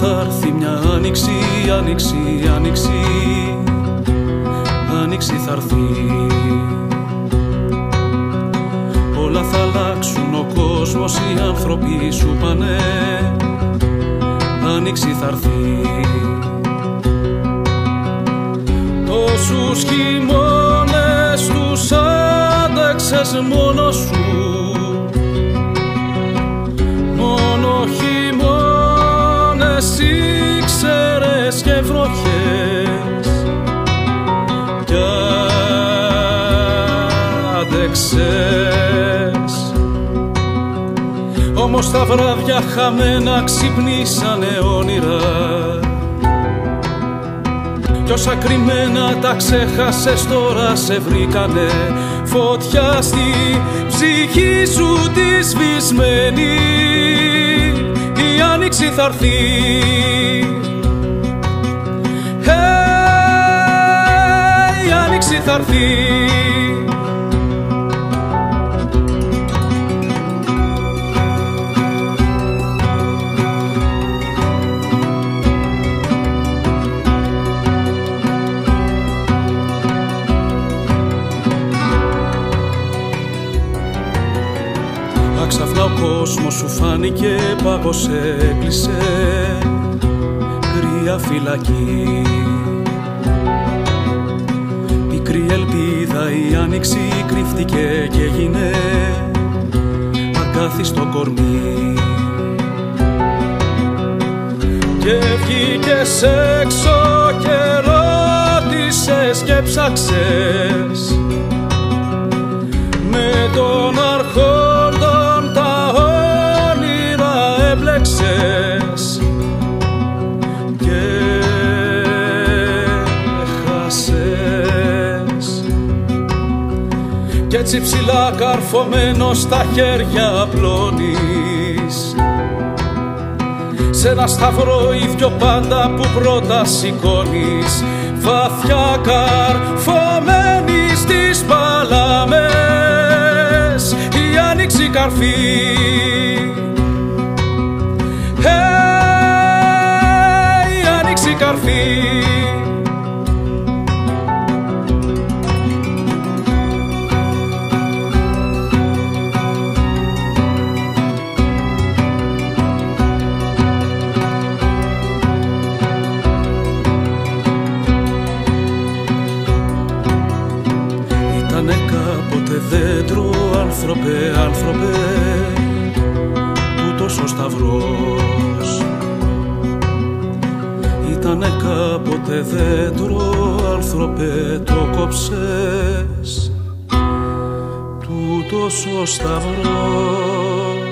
θα έρθει μια άνοιξη, άνοιξη, άνοιξη, άνοιξη θα έρθει. Όλα θα αλλάξουν, ο κόσμος, οι άνθρωποι σου πάνε, άνοιξη θα έρθει. Τόσους χειμώνες τους άντεξες μόνος σου, μόνο χειμώνες ήξερες και βροχές κι άντεξες. Όμως τα βράδια χαμένα ξυπνήσανε όνειρα κι όσα κρυμμένα τα ξέχασες τώρα σε βρήκανε. Φωτιά στη ψυχή σου τη σβησμένη, η άνοιξη θα έρθει. Η άνοιξη θα έρθει. Ξαφνά ο κόσμος σου φάνηκε, πάγωσε, έκλεισε, κρύα φυλακή. Πικρή ελπίδα η άνοιξη κρύφτηκε και έγινε αγκάθι στο κορμί. Και βγήκες έξω και ρώτησες και ψάξες με τον αρχόντον τα όνειρα έμπλεξες και χάσες. Κι έτσι ψηλά καρφωμένος στα χέρια απλώνεις σ' ένα σταυρό ίδιο πάντα που πρώτα σηκώνεις, βαθιά καρφωμένη στις παλάμες η άνοιξη καρφή. Η άνοιξη καρφή. Ήτανε κάποτε δέντρο, άνθρωπε, άνθρωπε, τούτος ο σταυρός. Ήτανε κάποτε δέντρο, άνθρωπε, το κόψες, τούτος ο σταυρός.